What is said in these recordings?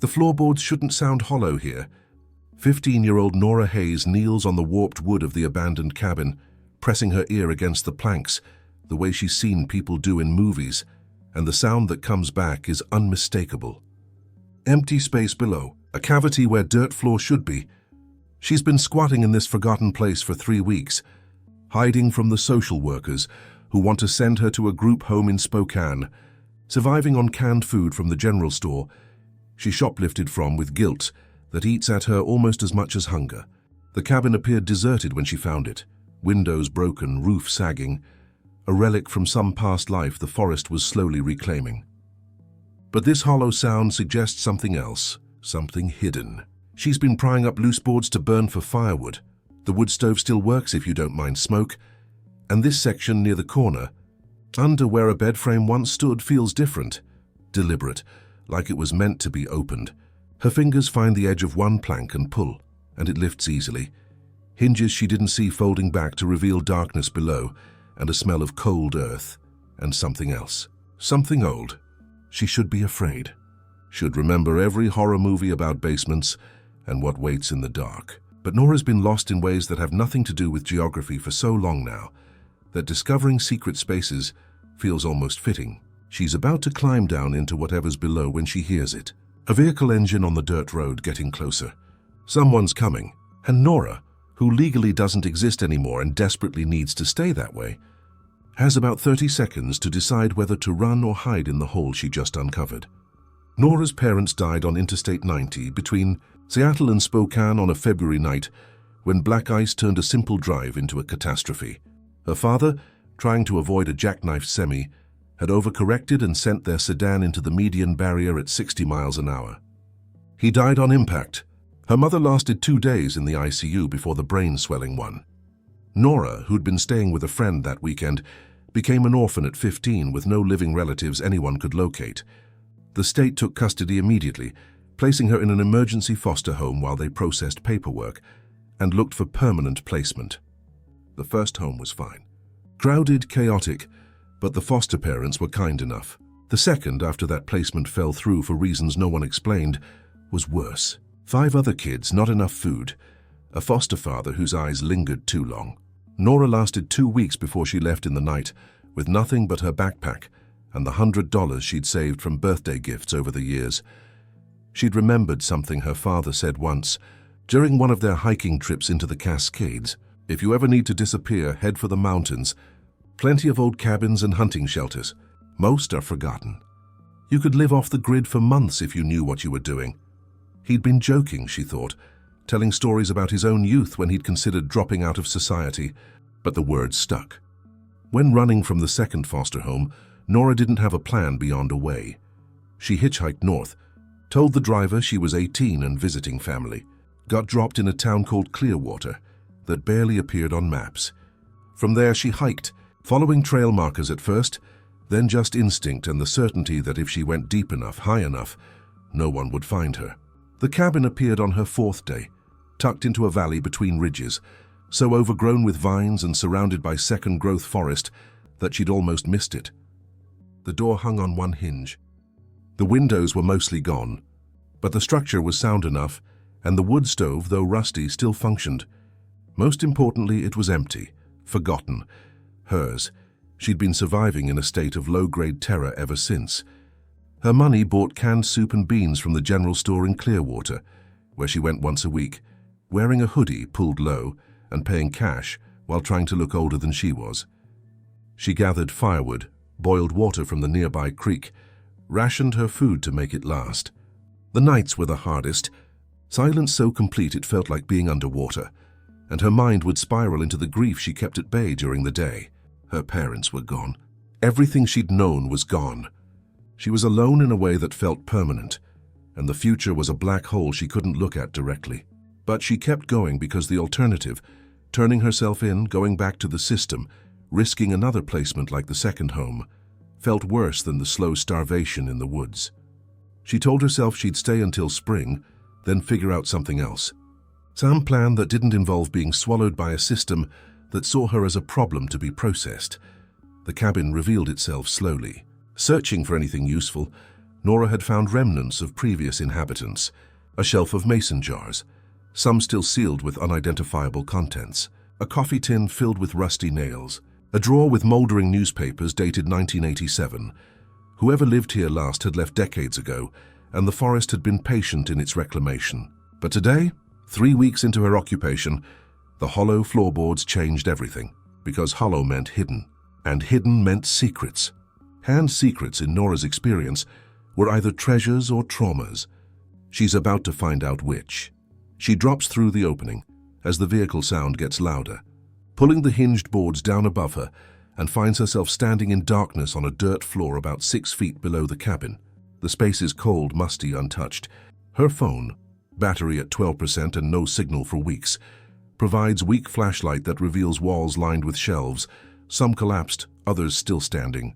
The floorboards shouldn't sound hollow here. 15-year-old Nora Hayes kneels on the warped wood of the abandoned cabin, pressing her ear against the planks, the way she's seen people do in movies, and the sound that comes back is unmistakable. Empty space below, a cavity where dirt floor should be. She's been squatting in this forgotten place for 3 weeks, hiding from the social workers who want to send her to a group home in Spokane, surviving on canned food from the general store she shoplifted from with guilt that eats at her almost as much as hunger. The cabin appeared deserted when she found it, windows broken, roof sagging, a relic from some past life the forest was slowly reclaiming. But this hollow sound suggests something else, something hidden. She's been prying up loose boards to burn for firewood. The wood stove still works if you don't mind smoke, and this section near the corner, under where a bed frame once stood, feels different, deliberate, like it was meant to be opened. Her fingers find the edge of one plank and pull, and it lifts easily. Hinges she didn't see folding back to reveal darkness below, and a smell of cold earth, and something else. Something old. She should be afraid. Should remember every horror movie about basements and what waits in the dark. But Nora's been lost in ways that have nothing to do with geography for so long now, that discovering secret spaces feels almost fitting. She's about to climb down into whatever's below when she hears it. A vehicle engine on the dirt road getting closer. Someone's coming, and Nora, who legally doesn't exist anymore and desperately needs to stay that way, has about 30 seconds to decide whether to run or hide in the hole she just uncovered. Nora's parents died on Interstate 90 between Seattle and Spokane on a February night when black ice turned a simple drive into a catastrophe. Her father, trying to avoid a jackknife semi, had overcorrected and sent their sedan into the median barrier at 60 miles an hour. He died on impact. Her mother lasted 2 days in the ICU before the brain swelling won. Nora, who'd been staying with a friend that weekend, became an orphan at 15 with no living relatives anyone could locate. The state took custody immediately, placing her in an emergency foster home while they processed paperwork and looked for permanent placement. The first home was fine. Crowded, chaotic, but the foster parents were kind enough. The second, after that placement fell through for reasons no one explained, was worse. 5 other kids, not enough food, a foster father whose eyes lingered too long. Nora lasted 2 weeks before she left in the night, with nothing but her backpack and the $100 she'd saved from birthday gifts over the years. She'd remembered something her father said once, during one of their hiking trips into the Cascades. If you ever need to disappear, head for the mountains. Plenty of old cabins and hunting shelters. Most are forgotten. You could live off the grid for months if you knew what you were doing. He'd been joking, she thought, telling stories about his own youth when he'd considered dropping out of society, but the words stuck. When running from the second foster home, Nora didn't have a plan beyond a way. She hitchhiked north, told the driver she was 18 and visiting family, got dropped in a town called Clearwater that barely appeared on maps. From there she hiked, following trail markers at first, then just instinct and the certainty that if she went deep enough, high enough, no one would find her. The cabin appeared on her 4th day, tucked into a valley between ridges, so overgrown with vines and surrounded by second-growth forest that she'd almost missed it. The door hung on one hinge. The windows were mostly gone, but the structure was sound enough, and the wood stove, though rusty, still functioned. Most importantly, it was empty, forgotten. Hers. She'd been surviving in a state of low-grade terror ever since. Her money bought canned soup and beans from the general store in Clearwater, where she went once a week, wearing a hoodie pulled low and paying cash while trying to look older than she was. She gathered firewood, boiled water from the nearby creek, rationed her food to make it last. The nights were the hardest, silence so complete it felt like being underwater, and her mind would spiral into the grief she kept at bay during the day. Her parents were gone. Everything she'd known was gone. She was alone in a way that felt permanent, and the future was a black hole she couldn't look at directly. But she kept going because the alternative, turning herself in, going back to the system, risking another placement like the second home, felt worse than the slow starvation in the woods. She told herself she'd stay until spring, then figure out something else. Some plan that didn't involve being swallowed by a system that saw her as a problem to be processed. The cabin revealed itself slowly. Searching for anything useful, Nora had found remnants of previous inhabitants, a shelf of mason jars, some still sealed with unidentifiable contents, a coffee tin filled with rusty nails, a drawer with moldering newspapers dated 1987. Whoever lived here last had left decades ago, and the forest had been patient in its reclamation. But today, 3 weeks into her occupation, the hollow floorboards changed everything, because hollow meant hidden, and hidden meant secrets. And secrets, in Nora's experience, were either treasures or traumas. She's about to find out which. She drops through the opening as the vehicle sound gets louder, pulling the hinged boards down above her, and finds herself standing in darkness on a dirt floor about 6 feet below the cabin. The space is cold, musty, untouched. Her phone, battery at 12% and no signal for weeks, provides weak flashlight that reveals walls lined with shelves, some collapsed, others still standing.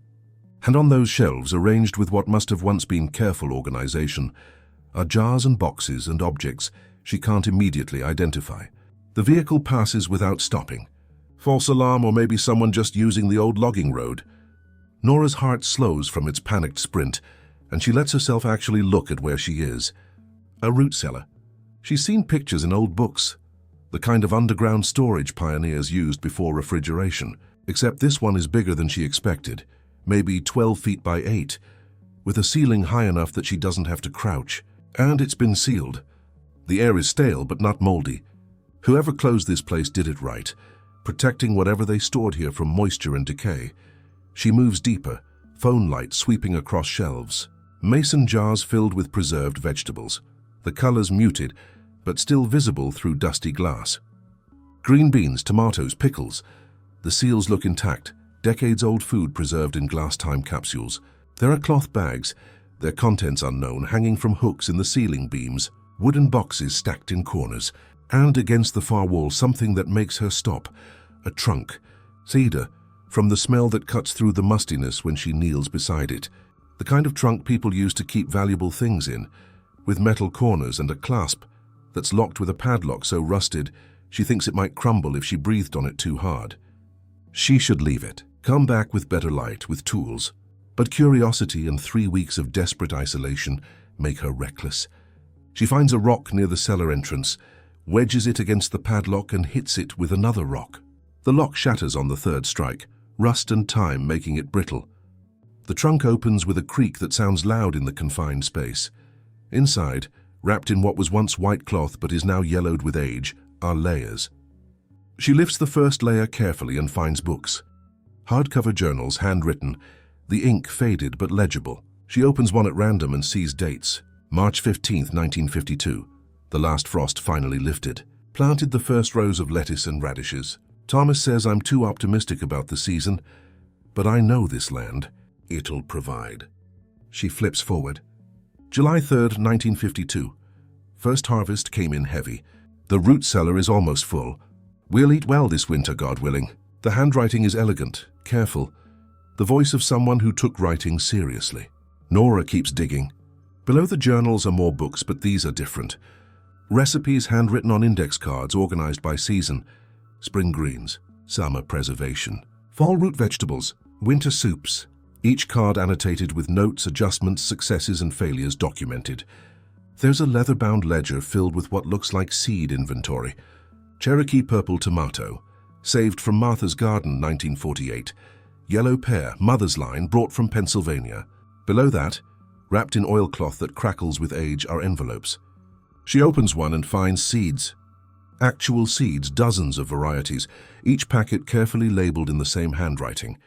And on those shelves, arranged with what must have once been careful organization, are jars and boxes and objects she can't immediately identify. The vehicle passes without stopping. False alarm, or maybe someone just using the old logging road. Nora's heart slows from its panicked sprint, and she lets herself actually look at where she is. A root cellar. She's seen pictures in old books, the kind of underground storage pioneers used before refrigeration, except this one is bigger than she expected, maybe 12 feet by 8, with a ceiling high enough that she doesn't have to crouch. And it's been sealed. The air is stale but not moldy. Whoever closed this place did it right, protecting whatever they stored here from moisture and decay. She moves deeper, phone light sweeping across shelves. Mason jars filled with preserved vegetables, the colors muted, but still visible through dusty glass. Green beans, tomatoes, pickles. The seals look intact, decades-old food preserved in glass-time capsules. There are cloth bags, their contents unknown, hanging from hooks in the ceiling beams, wooden boxes stacked in corners, and against the far wall something that makes her stop, a trunk, cedar, from the smell that cuts through the mustiness when she kneels beside it. The kind of trunk people use to keep valuable things in, with metal corners and a clasp that's locked with a padlock so rusted she thinks it might crumble if she breathed on it too hard. She should leave it, come back with better light, with tools. But curiosity and 3 weeks of desperate isolation make her reckless. She finds a rock near the cellar entrance, wedges it against the padlock and hits it with another rock. The lock shatters on the third strike, rust and time making it brittle. The trunk opens with a creak that sounds loud in the confined space. Inside, wrapped in what was once white cloth but is now yellowed with age, are layers. She lifts the first layer carefully and finds books. Hardcover journals, handwritten, the ink faded but legible. She opens one at random and sees dates. March 15th, 1952. The last frost finally lifted. Planted the first rows of lettuce and radishes. Thomas says I'm too optimistic about the season, but I know this land. It'll provide. She flips forward. July 3rd, 1952. First harvest came in heavy. The root cellar is almost full. We'll eat well this winter, God willing. The handwriting is elegant, careful. The voice of someone who took writing seriously. Nora keeps digging. Below the journals are more books, but these are different. Recipes handwritten on index cards organized by season. Spring greens, summer preservation, fall root vegetables, winter soups. Each card annotated with notes, adjustments, successes and failures documented. There's a leather-bound ledger filled with what looks like seed inventory. Cherokee purple tomato, saved from Martha's Garden, 1948. Yellow pear, mother's line, brought from Pennsylvania. Below that, wrapped in oilcloth that crackles with age, are envelopes. She opens one and finds seeds. Actual seeds, dozens of varieties, each packet carefully labeled in the same handwriting.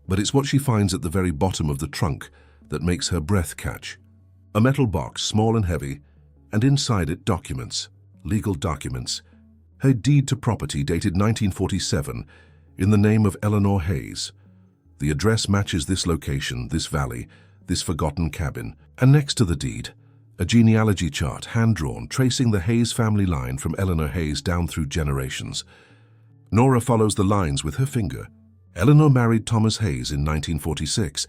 But it's what she finds at the very bottom of the trunk that makes her breath catch. A metal box, small and heavy, and inside it documents, legal documents. Her deed to property dated 1947 in the name of Nora Hayes. The address matches this location, this valley, this forgotten cabin. And next to the deed, a genealogy chart, hand-drawn, tracing the Hayes family line from Eleanor Hayes down through generations. Nora follows the lines with her finger. Eleanor married Thomas Hayes in 1946.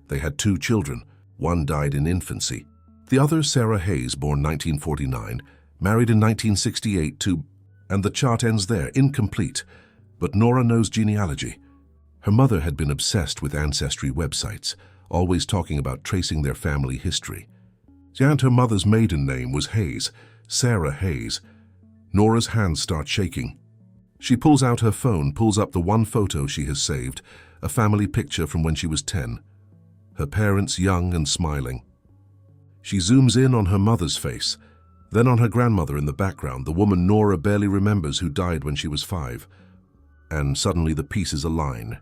They had 2 children. One died in infancy. The other, Sarah Hayes, born 1949, married in 1968 to... And the chart ends there, incomplete. But Nora knows genealogy. Her mother had been obsessed with ancestry websites, always talking about tracing their family history. And her mother's maiden name was Hayes, Sarah Hayes. Nora's hands start shaking. She pulls out her phone, pulls up the one photo she has saved, a family picture from when she was 10. Her parents young and smiling. She zooms in on her mother's face, then on her grandmother in the background, the woman Nora barely remembers who died when she was 5. And suddenly the pieces align.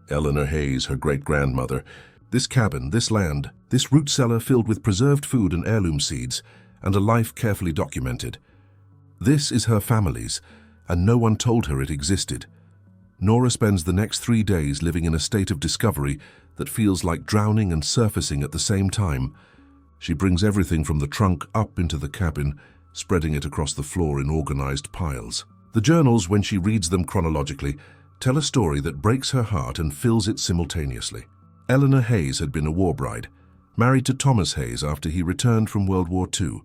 Eleanor Hayes, her great-grandmother. This cabin, this land, this root cellar filled with preserved food and heirloom seeds, and a life carefully documented. This is her family's, and no one told her it existed. Nora spends the next 3 days living in a state of discovery that feels like drowning and surfacing at the same time. She brings everything from the trunk up into the cabin, spreading it across the floor in organized piles. The journals, when she reads them chronologically, tell a story that breaks her heart and fills it simultaneously. Eleanor Hayes had been a war bride, married to Thomas Hayes after he returned from World War II.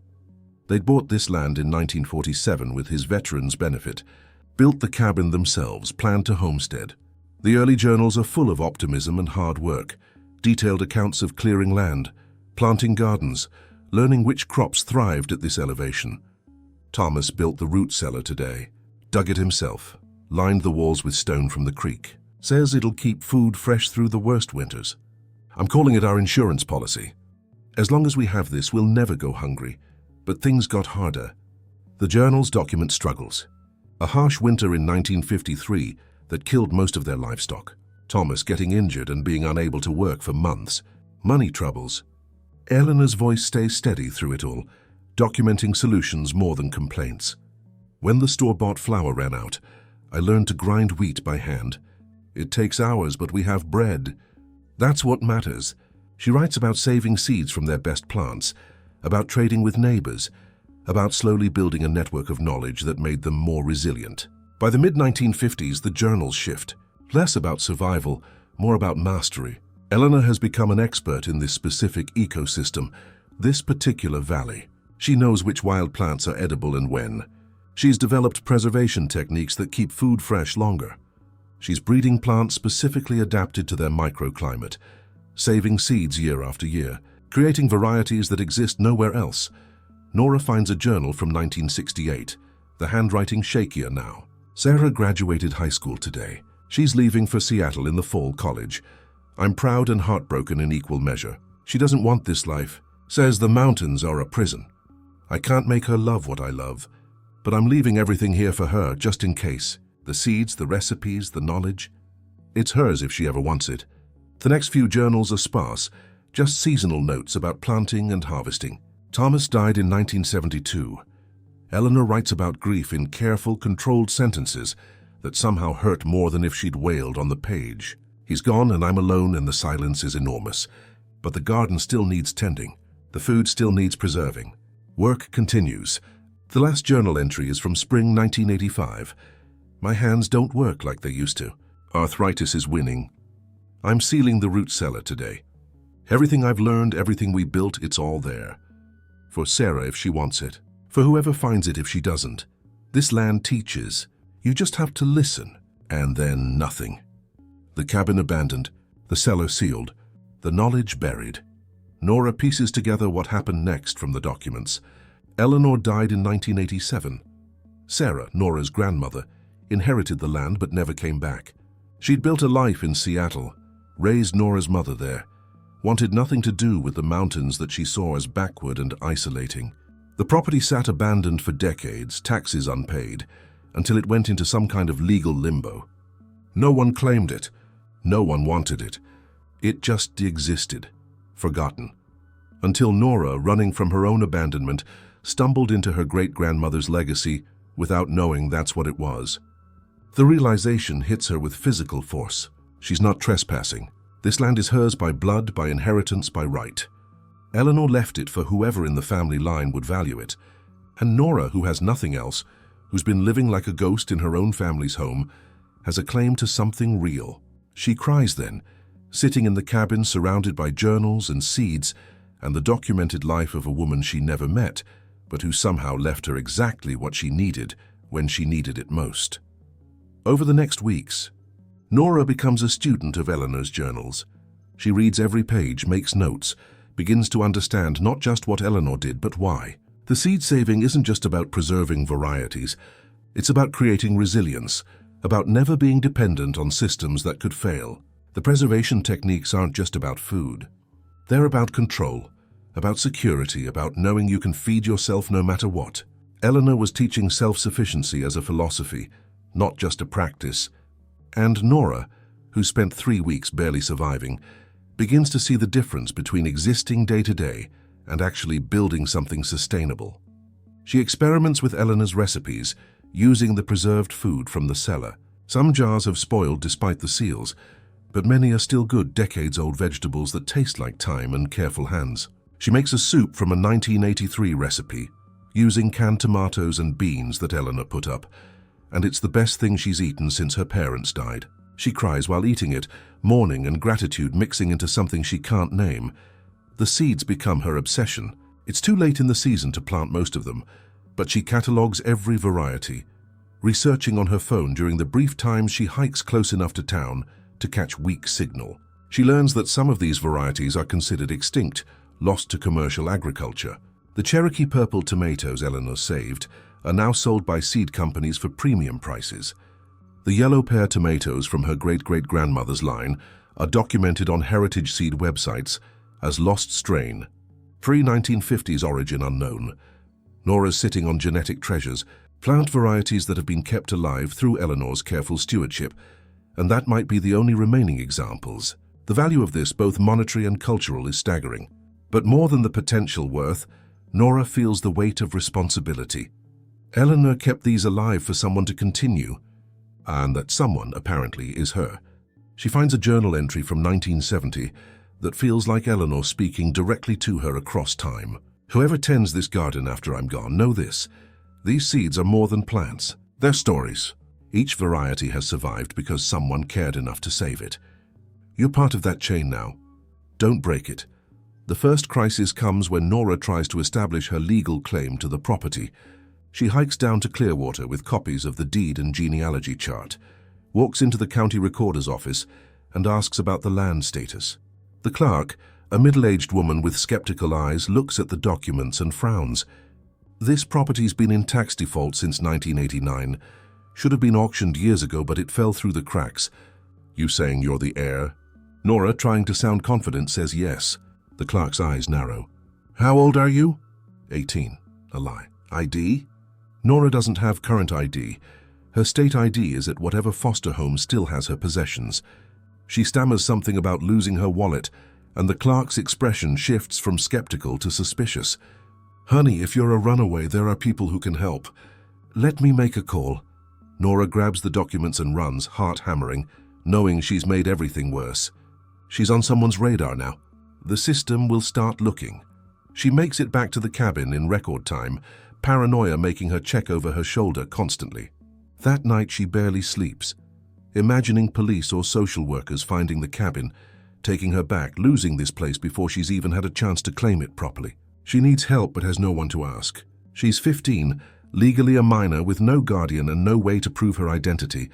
They'd bought this land in 1947 with his veterans' benefit, built the cabin themselves, planned to homestead. The early journals are full of optimism and hard work, detailed accounts of clearing land, planting gardens, learning which crops thrived at this elevation. Thomas built the root cellar today, dug it himself, lined the walls with stone from the creek. Says it'll keep food fresh through the worst winters. I'm calling it our insurance policy. As long as we have this, we'll never go hungry. But things got harder. The journals document struggles. A harsh winter in 1953 that killed most of their livestock. Thomas getting injured and being unable to work for months. Money troubles. Eleanor's voice stays steady through it all, documenting solutions more than complaints. When the store-bought flour ran out, I learned to grind wheat by hand. It takes hours, but we have bread. That's what matters. She writes about saving seeds from their best plants, about trading with neighbors, about slowly building a network of knowledge that made them more resilient. By the mid-1950s, the journals shift. Less about survival, more about mastery. Eleanor has become an expert in this specific ecosystem, this particular valley. She knows which wild plants are edible and when. She's developed preservation techniques that keep food fresh longer. She's breeding plants specifically adapted to their microclimate, saving seeds year after year, creating varieties that exist nowhere else. Nora finds a journal from 1968, the handwriting shakier now. Sarah graduated high school today. She's leaving for Seattle in the fall college. I'm proud and heartbroken in equal measure. She doesn't want this life, says the mountains are a prison. I can't make her love what I love, but I'm leaving everything here for her just in case. The seeds, the recipes, the knowledge. It's hers if she ever wants it. The next few journals are sparse, just seasonal notes about planting and harvesting. Thomas died in 1972. Eleanor writes about grief in careful, controlled sentences that somehow hurt more than if she'd wailed on the page. He's gone and I'm alone and the silence is enormous. But the garden still needs tending. The food still needs preserving. Work continues. The last journal entry is from spring 1985. My hands don't work like they used to. Arthritis is winning. I'm sealing the root cellar today. Everything I've learned, everything we built, it's all there. For Sarah if she wants it. For whoever finds it if she doesn't. This land teaches. You just have to listen. And then nothing. The cabin abandoned, the cellar sealed, the knowledge buried. Nora pieces together what happened next from the documents. Eleanor died in 1987. Sarah, Nora's grandmother, inherited the land but never came back. She'd built a life in Seattle, raised Nora's mother there, wanted nothing to do with the mountains that she saw as backward and isolating. The property sat abandoned for decades, taxes unpaid, until it went into some kind of legal limbo. No one claimed it. No one wanted it. It just existed, forgotten. Until Nora, running from her own abandonment, stumbled into her great-grandmother's legacy without knowing that's what it was. The realization hits her with physical force. She's not trespassing. This land is hers by blood, by inheritance, by right. Eleanor left it for whoever in the family line would value it. And Nora, who has nothing else, who's been living like a ghost in her own family's home, has a claim to something real. She cries then, sitting in the cabin surrounded by journals and seeds and the documented life of a woman she never met, but who somehow left her exactly what she needed when she needed it most. Over the next weeks, Nora becomes a student of Eleanor's journals. She reads every page, makes notes, begins to understand not just what Eleanor did, but why. The seed saving isn't just about preserving varieties. It's about creating resilience, about never being dependent on systems that could fail. The preservation techniques aren't just about food. They're about control, about security, about knowing you can feed yourself no matter what. Eleanor was teaching self-sufficiency as a philosophy, not just a practice. And Nora, who spent 3 weeks barely surviving, begins to see the difference between existing day to day and actually building something sustainable. She experiments with Eleanor's recipes, using the preserved food from the cellar. Some jars have spoiled despite the seals, but many are still good decades-old vegetables that taste like time and careful hands. She makes a soup from a 1983 recipe, using canned tomatoes and beans that Eleanor put up, and it's the best thing she's eaten since her parents died. She cries while eating it, mourning and gratitude mixing into something she can't name. The seeds become her obsession. It's too late in the season to plant most of them, but she catalogues every variety, researching on her phone during the brief times she hikes close enough to town to catch weak signal. She learns that some of these varieties are considered extinct, lost to commercial agriculture. The Cherokee purple tomatoes Eleanor saved are now sold by seed companies for premium prices. The yellow pear tomatoes from her great-great-grandmother's line are documented on heritage seed websites as lost strain, pre-1950s origin unknown. Nora's sitting on genetic treasures, plant varieties that have been kept alive through Eleanor's careful stewardship, and that might be the only remaining examples. The value of this, both monetary and cultural, is staggering. But more than the potential worth, Nora feels the weight of responsibility. Eleanor kept these alive for someone to continue, and that someone, apparently, is her. She finds a journal entry from 1970 that feels like Eleanor speaking directly to her across time. Whoever tends this garden after I'm gone, know this. These seeds are more than plants. They're stories. Each variety has survived because someone cared enough to save it. You're part of that chain now. Don't break it. The first crisis comes when Nora tries to establish her legal claim to the property. She hikes down to Clearwater with copies of the deed and genealogy chart, walks into the county recorder's office, and asks about the land status. The clerk, a middle-aged woman with skeptical eyes, looks at the documents and frowns. This property's been in tax default since 1989. Should have been auctioned years ago, but it fell through the cracks. You saying you're the heir? Nora, trying to sound confident, says yes. The clerk's eyes narrow. How old are you? 18. A lie. ID? Nora doesn't have current ID. Her state ID is at whatever foster home still has her possessions. She stammers something about losing her wallet, and the clerk's expression shifts from skeptical to suspicious. Honey, if you're a runaway, there are people who can help. Let me make a call. Nora grabs the documents and runs, heart hammering, knowing she's made everything worse. She's on someone's radar now. The system will start looking. She makes it back to the cabin in record time, paranoia making her check over her shoulder constantly. That night she barely sleeps, imagining police or social workers finding the cabin, taking her back, losing this place before she's even had a chance to claim it properly. She needs help but has no one to ask. She's 15, legally a minor with no guardian and no way to prove her identity,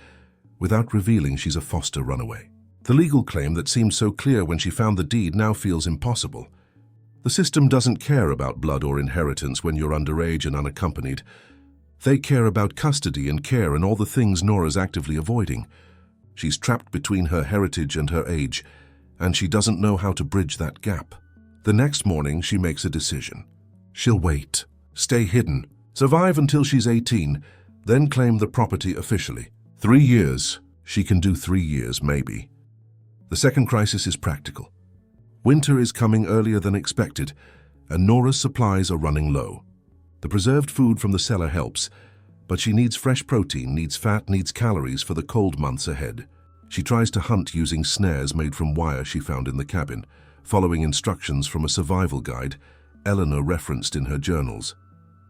without revealing she's a foster runaway. The legal claim that seemed so clear when she found the deed now feels impossible. The system doesn't care about blood or inheritance when you're underage and unaccompanied. They care about custody and care and all the things Nora's actively avoiding. She's trapped between her heritage and her age, and she doesn't know how to bridge that gap. The next morning, she makes a decision. She'll wait, stay hidden, survive until she's 18, then claim the property officially. 3 years. She can do 3 years, maybe. The second crisis is practical. Winter is coming earlier than expected, and Nora's supplies are running low. The preserved food from the cellar helps, but she needs fresh protein, needs fat, needs calories for the cold months ahead. She tries to hunt using snares made from wire she found in the cabin, following instructions from a survival guide Eleanor referenced in her journals.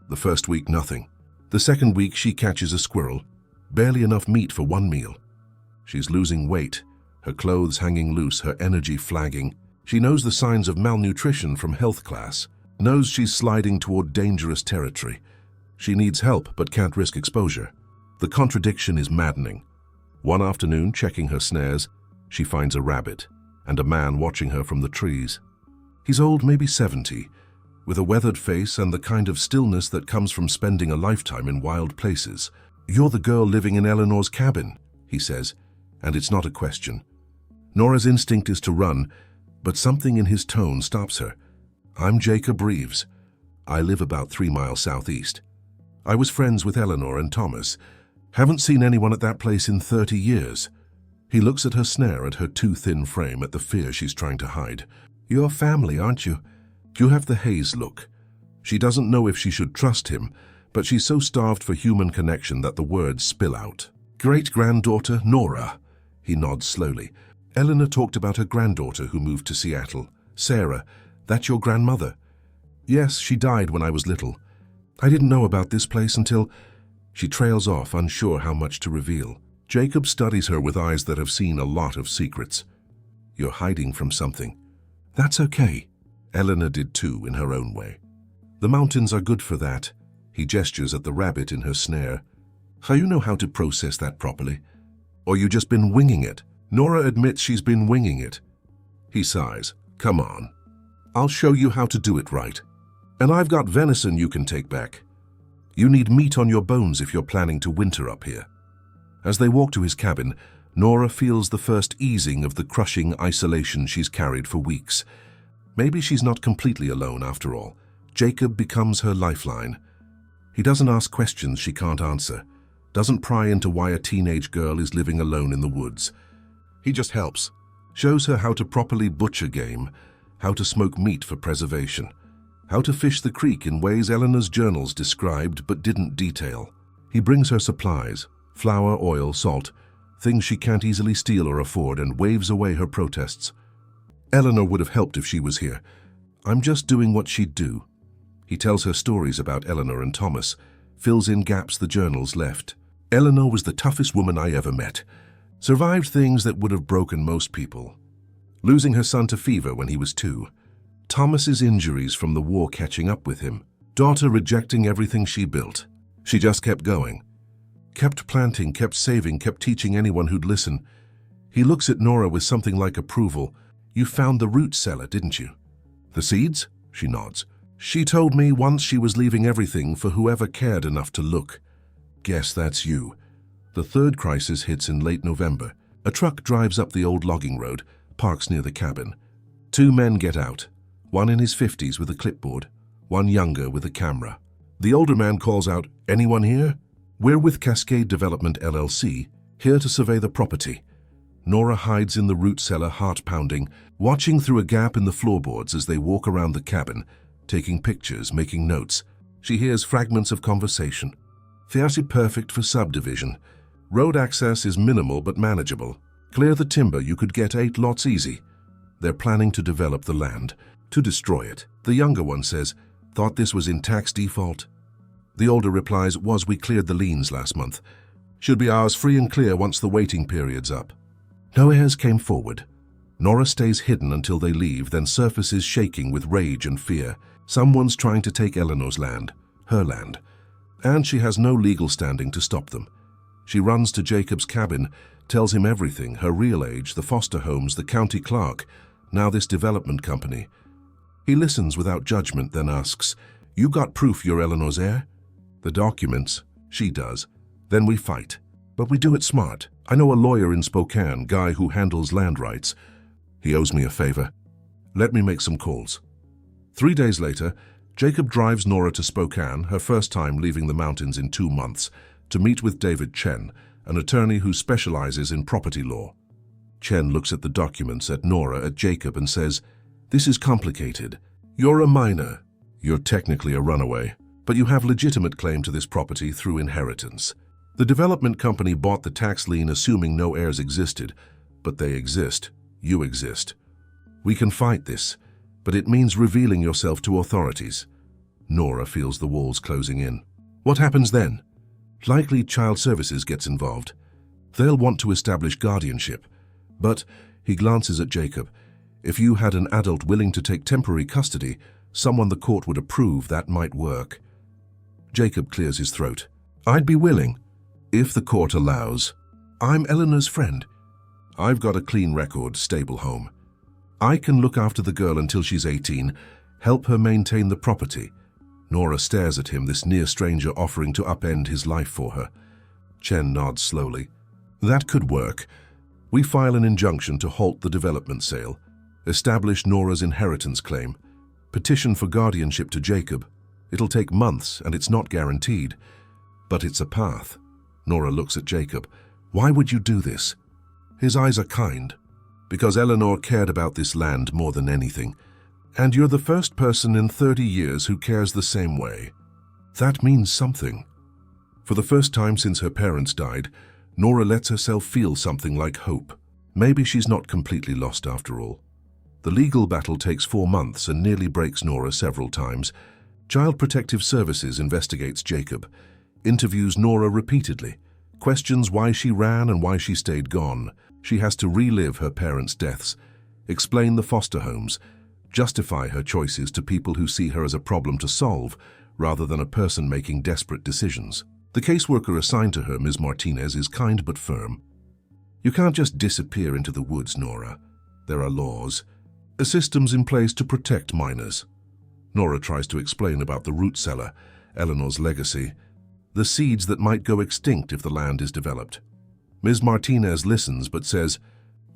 The first week, nothing. The second week, she catches a squirrel, barely enough meat for one meal. She's losing weight, her clothes hanging loose, her energy flagging. She knows the signs of malnutrition from health class, knows she's sliding toward dangerous territory. She needs help but can't risk exposure. The contradiction is maddening. One afternoon, checking her snares, she finds a rabbit. and a man watching her from the trees. He's old, maybe 70, with a weathered face and the kind of stillness that comes from spending a lifetime in wild places. "You're the girl living in Eleanor's cabin," he says, and it's not a question. Nora's instinct is to run, but something in his tone stops her. "I'm Jacob Reeves. I live about 3 miles southeast. I was friends with Eleanor and Thomas. Haven't seen anyone at that place in 30 years. He looks at her snare, at her too thin frame, at the fear she's trying to hide. "You're family, aren't you?" You have the Hayes look. She doesn't know if she should trust him, but she's so starved for human connection that the words spill out. "Great-granddaughter Nora." He nods slowly. "Eleanor talked about her granddaughter who moved to Seattle. Sarah, that's your grandmother?" "Yes, she died when I was little. I didn't know about this place until—" She trails off, unsure how much to reveal. Jacob studies her with eyes that have seen a lot of secrets. "You're hiding from something." "That's okay." Eleanor did too, in her own way. "The mountains are good for that." He gestures at the rabbit in her snare. "How you know how to process that properly? Or you just been winging it?" Nora admits she's been winging it. He sighs. "Come on. I'll show you how to do it right. And I've got venison you can take back. You need meat on your bones if you're planning to winter up here." As they walk to his cabin, Nora feels the first easing of the crushing isolation she's carried for weeks. Maybe she's not completely alone after all. Jacob becomes her lifeline. He doesn't ask questions she can't answer, doesn't pry into why a teenage girl is living alone in the woods. He just helps, shows her how to properly butcher game, how to smoke meat for preservation, how to fish the creek in ways Eleanor's journals described but didn't detail. He brings her supplies, flour, oil, salt, things she can't easily steal or afford, and waves away her protests. Eleanor would have helped if she was here. "I'm just doing what she'd do." He tells her stories about Eleanor and Thomas, fills in gaps the journals left. "Eleanor was the toughest woman I ever met. Survived things that would have broken most people. Losing her son to fever when he was 2. Thomas's injuries from the war catching up with him. Daughter rejecting everything she built. She just kept going. Kept planting, kept saving, kept teaching anyone who'd listen." He looks at Nora with something like approval. "You found the root cellar, didn't you?" "The seeds?" She nods. "She told me once she was leaving everything for whoever cared enough to look." "Guess that's you." The third crisis hits in late November. A truck drives up the old logging road, parks near the cabin. 2 men get out, one in his 50s with a clipboard, one younger with a camera. The older man calls out, "Anyone here?" "We're with Cascade Development LLC, here to survey the property." Nora hides in the root cellar, heart pounding, watching through a gap in the floorboards as they walk around the cabin, taking pictures, making notes. She hears fragments of conversation. "Fairly perfect for subdivision. Road access is minimal but manageable. Clear the timber, you could get 8 lots easy." They're planning to develop the land, to destroy it. The younger one says, "Thought this was in tax default?" The older replies, "We cleared the liens last month. Should be ours free and clear once the waiting period's up." No heirs came forward. Nora stays hidden until they leave, then surfaces shaking with rage and fear. Someone's trying to take Eleanor's land, her land, and she has no legal standing to stop them. She runs to Jacob's cabin, tells him everything, her real age, the foster homes, the county clerk, now this development company. He listens without judgment, then asks, "You got proof you're Eleanor's heir?" "The documents." She does. "Then we fight. But we do it smart. I know a lawyer in Spokane, guy who handles land rights. He owes me a favor. Let me make some calls." 3 days later, Jacob drives Nora to Spokane, her first time leaving the mountains in 2 months, to meet with David Chen, an attorney who specializes in property law. Chen looks at the documents, at Nora, at Jacob, and says, "This is complicated. You're a minor. You're technically a runaway, but you have legitimate claim to this property through inheritance. The development company bought the tax lien assuming no heirs existed, but they exist. You exist. We can fight this, but it means revealing yourself to authorities." Nora feels the walls closing in. "What happens then?" "Likely Child Services gets involved. They'll want to establish guardianship. But," he glances at Jacob, "if you had an adult willing to take temporary custody, someone the court would approve, that might work." Jacob clears his throat. "I'd be willing, if the court allows. I'm Eleanor's friend. I've got a clean record, stable home. I can look after the girl until she's 18, help her maintain the property. Nora stares at him, this near stranger offering to upend his life for her. Chen nods slowly. That could work. We file an injunction to halt the development sale, establish Nora's inheritance claim, petition for guardianship to Jacob. It'll take months and it's not guaranteed. But it's a path. Nora looks at Jacob. Why would you do this? His eyes are kind. Because Eleanor cared about this land more than anything. And you're the first person in 30 years who cares the same way. That means something. For the first time since her parents died, Nora lets herself feel something like hope. Maybe she's not completely lost after all. The legal battle takes 4 months and nearly breaks Nora several times. Child Protective Services investigates Jacob, interviews Nora repeatedly, questions why she ran and why she stayed gone. She has to relive her parents' deaths, explain the foster homes, justify her choices to people who see her as a problem to solve rather than a person making desperate decisions. The caseworker assigned to her, Ms. Martinez, is kind but firm. You can't just disappear into the woods, Nora. There are laws, systems in place to protect minors. Nora tries to explain about the root cellar, Eleanor's legacy, the seeds that might go extinct if the land is developed. Ms. Martinez listens but says,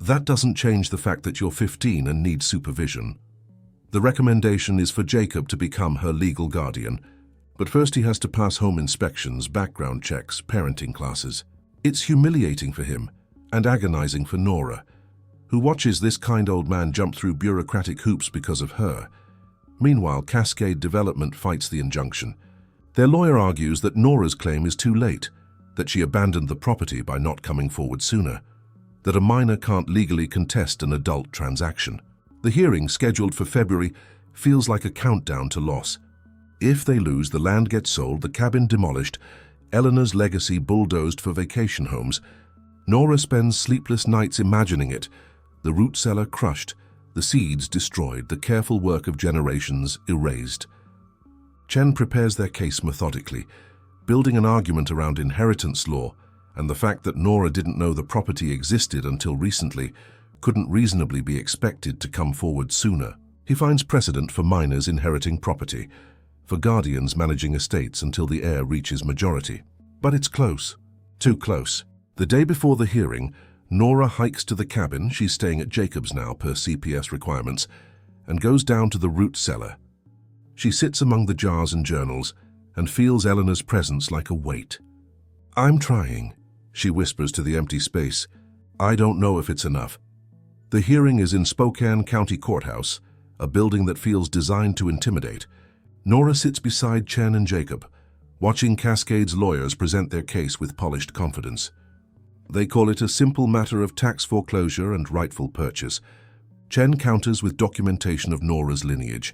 that doesn't change the fact that you're 15 and need supervision. The recommendation is for Jacob to become her legal guardian, but first he has to pass home inspections, background checks, parenting classes. It's humiliating for him and agonizing for Nora, who watches this kind old man jump through bureaucratic hoops because of her. Meanwhile, Cascade Development fights the injunction. Their lawyer argues that Nora's claim is too late, that she abandoned the property by not coming forward sooner, that a minor can't legally contest an adult transaction. The hearing, scheduled for February, feels like a countdown to loss. If they lose, the land gets sold, the cabin demolished, Eleanor's legacy bulldozed for vacation homes. Nora spends sleepless nights imagining it, the root cellar crushed, the seeds destroyed, the careful work of generations erased. Chen prepares their case methodically, building an argument around inheritance law and the fact that Nora didn't know the property existed until recently, couldn't reasonably be expected to come forward sooner. He finds precedent for minors inheriting property, for guardians managing estates until the heir reaches majority. But it's close. Too close. The day before the hearing, Nora hikes to the cabin, she's staying at Jacob's now per CPS requirements, and goes down to the root cellar. She sits among the jars and journals and feels Eleanor's presence like a weight. I'm trying, she whispers to the empty space. I don't know if it's enough. The hearing is in Spokane County Courthouse, a building that feels designed to intimidate. Nora sits beside Chen and Jacob, watching Cascade's lawyers present their case with polished confidence. They call it a simple matter of tax foreclosure and rightful purchase. Chen counters with documentation of Nora's lineage,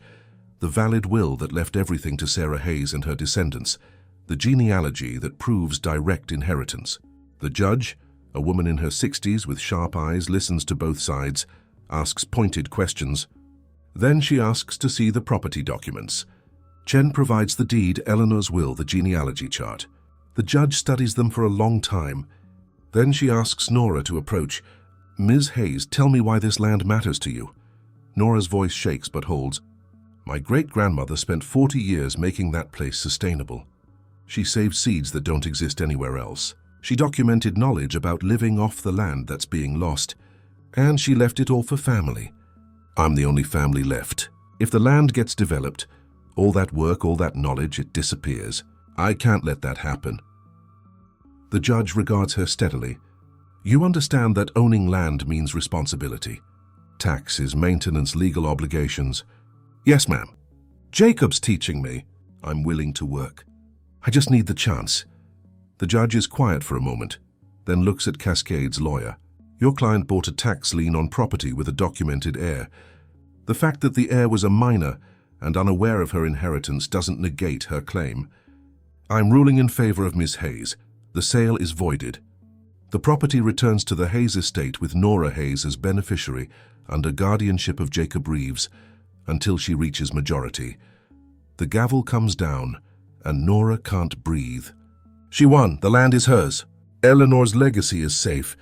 the valid will that left everything to Sarah Hayes and her descendants, the genealogy that proves direct inheritance. The judge, a woman in her 60s with sharp eyes, listens to both sides, asks pointed questions. Then she asks to see the property documents. Chen provides the deed, Eleanor's will, the genealogy chart. The judge studies them for a long time. Then she asks Nora to approach. Ms. Hayes, tell me why this land matters to you. Nora's voice shakes but holds. My great-grandmother spent 40 years making that place sustainable. She saved seeds that don't exist anywhere else. She documented knowledge about living off the land that's being lost. And she left it all for family. I'm the only family left. If the land gets developed, all that work, all that knowledge, it disappears. I can't let that happen. The judge regards her steadily. You understand that owning land means responsibility. Taxes, maintenance, legal obligations. Yes, ma'am. Jacob's teaching me. I'm willing to work. I just need the chance. The judge is quiet for a moment, then looks at Cascade's lawyer. Your client bought a tax lien on property with a documented heir. The fact that the heir was a minor and unaware of her inheritance doesn't negate her claim. I'm ruling in favor of Ms. Hayes. The sale is voided. The property returns to the Hayes estate with Nora Hayes as beneficiary under guardianship of Jacob Reeves until she reaches majority. The gavel comes down and Nora can't breathe. She won. The land is hers. Eleanor's legacy is safe.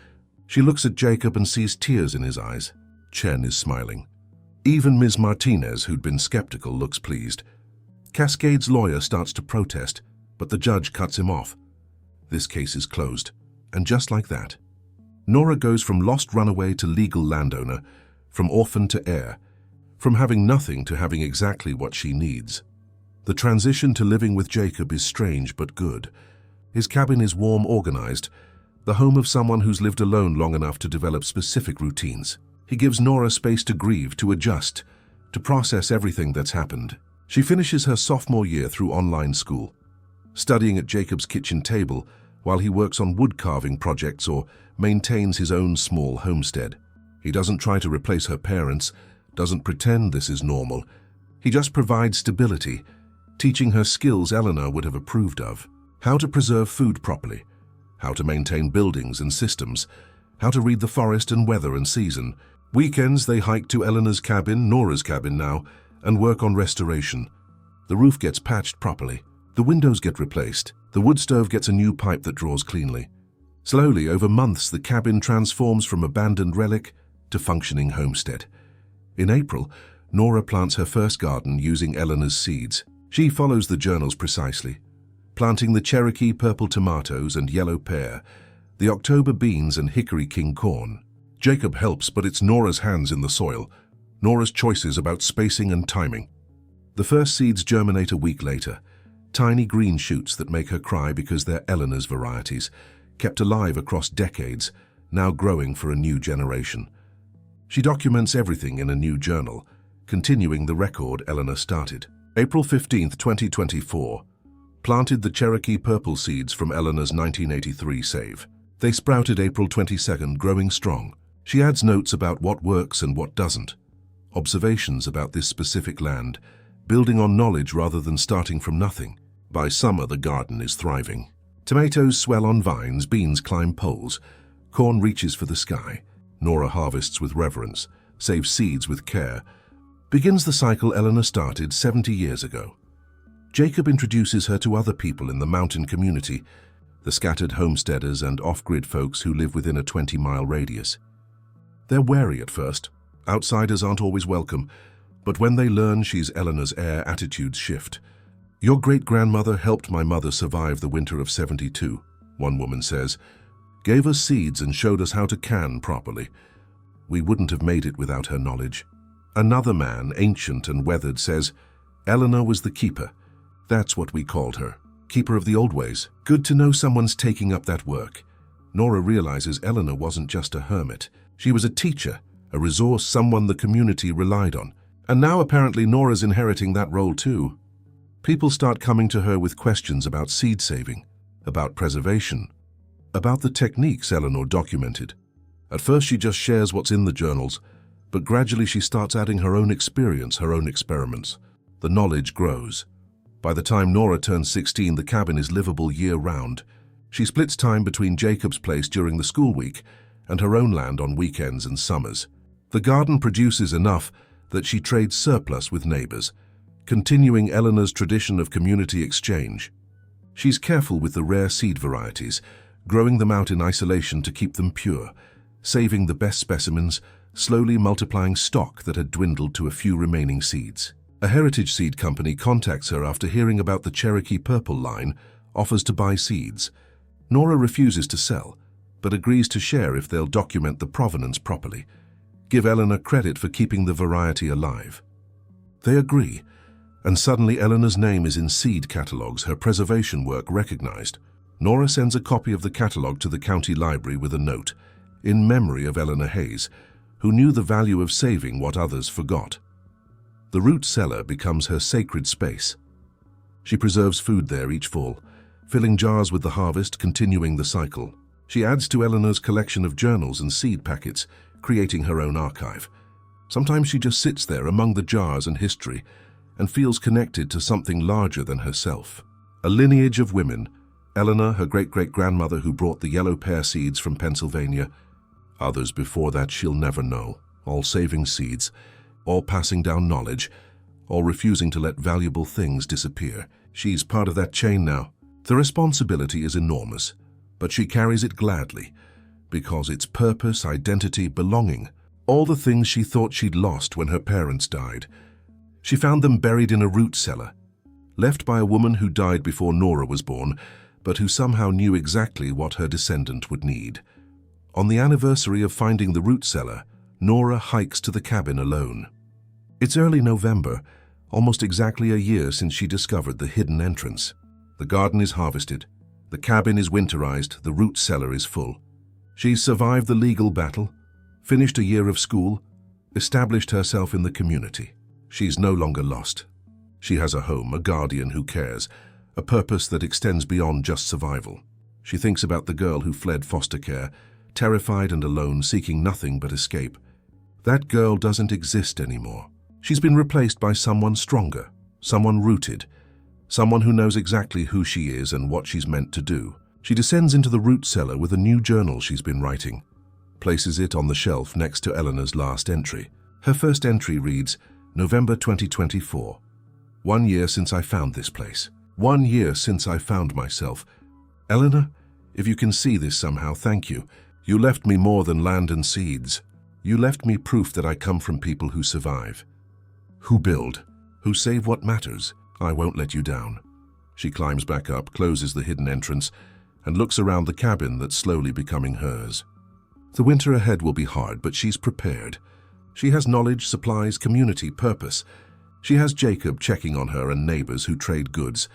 She looks at Jacob and sees tears in his eyes. Chen is smiling. Even Ms. Martinez, who'd been skeptical, looks pleased. Cascade's lawyer starts to protest, but the judge cuts him off. This case is closed, and just like that, Nora goes from lost runaway to legal landowner, from orphan to heir, from having nothing to having exactly what she needs. The transition to living with Jacob is strange but good. His cabin is warm, organized, the home of someone who's lived alone long enough to develop specific routines. He gives Nora space to grieve, to adjust, to process everything that's happened. She finishes her sophomore year through online school, studying at Jacob's kitchen table while he works on wood carving projects or maintains his own small homestead. He doesn't try to replace her parents, doesn't pretend this is normal. He just provides stability, teaching her skills Eleanor would have approved of. How to preserve food properly, how to maintain buildings and systems, how to read the forest and weather and season. Weekends they hike to Eleanor's cabin, Nora's cabin now, and work on restoration. The roof gets patched properly. The windows get replaced. The wood stove gets a new pipe that draws cleanly. Slowly, over months, the cabin transforms from abandoned relic to functioning homestead. In April, Nora plants her first garden using Eleanor's seeds. She follows the journals precisely, planting the Cherokee purple tomatoes and yellow pear, the October beans and hickory king corn. Jacob helps, but it's Nora's hands in the soil, Nora's choices about spacing and timing. The first seeds germinate a week later, tiny green shoots that make her cry because they're Eleanor's varieties, kept alive across decades, now growing for a new generation. She documents everything in a new journal, continuing the record Eleanor started. April 15, 2024. Planted the Cherokee purple seeds from Eleanor's 1983 save. They sprouted April 22nd, growing strong. She adds notes about what works and what doesn't. Observations about this specific land, building on knowledge rather than starting from nothing. By summer, the garden is thriving. Tomatoes swell on vines, beans climb poles, corn reaches for the sky. Nora harvests with reverence, saves seeds with care, begins the cycle Eleanor started 70 years ago. Jacob introduces her to other people in the mountain community, the scattered homesteaders and off-grid folks who live within a 20-mile radius. They're wary at first. Outsiders aren't always welcome, but when they learn she's Eleanor's heir, attitudes shift. "Your great-grandmother helped my mother survive the winter of '72, one woman says. Gave us seeds and showed us how to can properly. We wouldn't have made it without her knowledge." Another man, ancient and weathered, says, "Eleanor was the keeper. That's what we called her. Keeper of the old ways." Good to know someone's taking up that work. Nora realizes Eleanor wasn't just a hermit. She was a teacher, a resource, someone the community relied on. And now apparently Nora's inheriting that role too. People start coming to her with questions about seed saving, about preservation, about the techniques Eleanor documented. At first she just shares what's in the journals, but gradually she starts adding her own experience, her own experiments. The knowledge grows. By the time Nora turns 16, the cabin is livable year-round. She splits time between Jacob's place during the school week and her own land on weekends and summers. The garden produces enough that she trades surplus with neighbors, continuing Eleanor's tradition of community exchange. She's careful with the rare seed varieties, growing them out in isolation to keep them pure, saving the best specimens, slowly multiplying stock that had dwindled to a few remaining seeds. A heritage seed company contacts her after hearing about the Cherokee Purple line, offers to buy seeds. Nora refuses to sell, but agrees to share if they'll document the provenance properly, give Eleanor credit for keeping the variety alive. They agree, and suddenly Eleanor's name is in seed catalogs, her preservation work recognized. Nora sends a copy of the catalog to the county library with a note, in memory of Nora Hayes, who knew the value of saving what others forgot. The root cellar becomes her sacred space. She preserves food there each fall, filling jars with the harvest, continuing the cycle. She adds to Eleanor's collection of journals and seed packets, creating her own archive. Sometimes she just sits there among the jars and history and feels connected to something larger than herself. A lineage of women, Eleanor, her great-great-grandmother who brought the yellow pear seeds from Pennsylvania, others before that she'll never know, all saving seeds, all passing down knowledge, all refusing to let valuable things disappear. She's part of that chain now. The responsibility is enormous, but she carries it gladly, because it's purpose, identity, belonging, All the things she thought she'd lost when her parents died. She found them buried in a root cellar, left by a woman who died before Nora was born, but who somehow knew exactly what her descendant would need. On the anniversary of finding the root cellar, Nora hikes to the cabin alone. It's early November, almost exactly a year since she discovered the hidden entrance. The garden is harvested, the cabin is winterized, the root cellar is full. She's survived the legal battle, finished a year of school, established herself in the community. She's no longer lost. She has a home, a guardian who cares, a purpose that extends beyond just survival. She thinks about the girl who fled foster care, terrified and alone, seeking nothing but escape. That girl doesn't exist anymore. She's been replaced by someone stronger, someone rooted, someone who knows exactly who she is and what she's meant to do. She descends into the root cellar with a new journal she's been writing, places it on the shelf next to Eleanor's last entry. Her first entry reads, November 2024. 1 year since I found this place. 1 year since I found myself. Eleanor, if you can see this somehow, thank you. You left me more than land and seeds. You left me proof that I come from people who survive, who build, who save what matters. I won't let you down. She climbs back up, closes the hidden entrance, and looks around the cabin that's slowly becoming hers. The winter ahead will be hard, but she's prepared. She has knowledge, supplies, community, purpose. She has Jacob checking on her and neighbors who trade goods,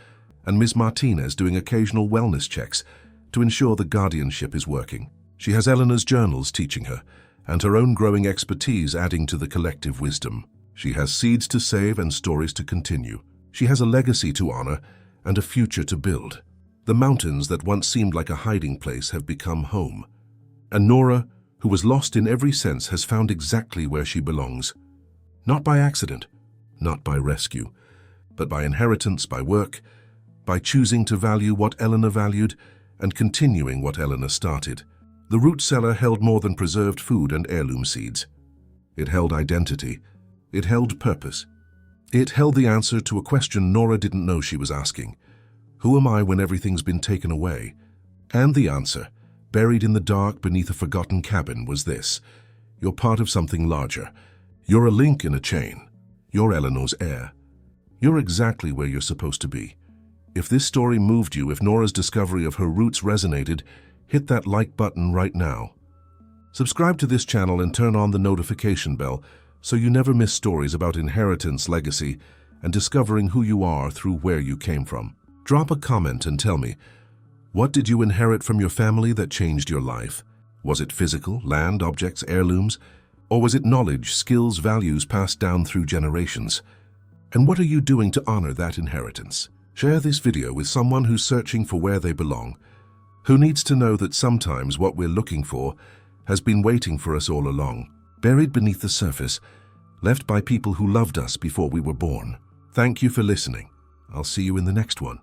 and Ms. Martinez doing occasional wellness checks to ensure the guardianship is working. She has Eleanor's journals teaching her, and her own growing expertise adding to the collective wisdom. She has seeds to save and stories to continue. She has a legacy to honor and a future to build. The mountains that once seemed like a hiding place have become home. And Nora, who was lost in every sense, has found exactly where she belongs. Not by accident, not by rescue, but by inheritance, by work, by choosing to value what Eleanor valued and continuing what Eleanor started. The root cellar held more than preserved food and heirloom seeds. It held identity. It held purpose. It held the answer to a question Nora didn't know she was asking. Who am I when everything's been taken away? And the answer, buried in the dark beneath a forgotten cabin, was this. You're part of something larger. You're a link in a chain. You're Eleanor's heir. You're exactly where you're supposed to be. If this story moved you, if Nora's discovery of her roots resonated, hit that like button right now. Subscribe to this channel and turn on the notification bell so you never miss stories about inheritance, legacy, and discovering who you are through where you came from. Drop a comment and tell me, what did you inherit from your family that changed your life? Was it physical, land, objects, heirlooms? Or was it knowledge, skills, values passed down through generations? And what are you doing to honor that inheritance? Share this video with someone who's searching for where they belong, who needs to know that sometimes what we're looking for has been waiting for us all along, buried beneath the surface, left by people who loved us before we were born. Thank you for listening. I'll see you in the next one.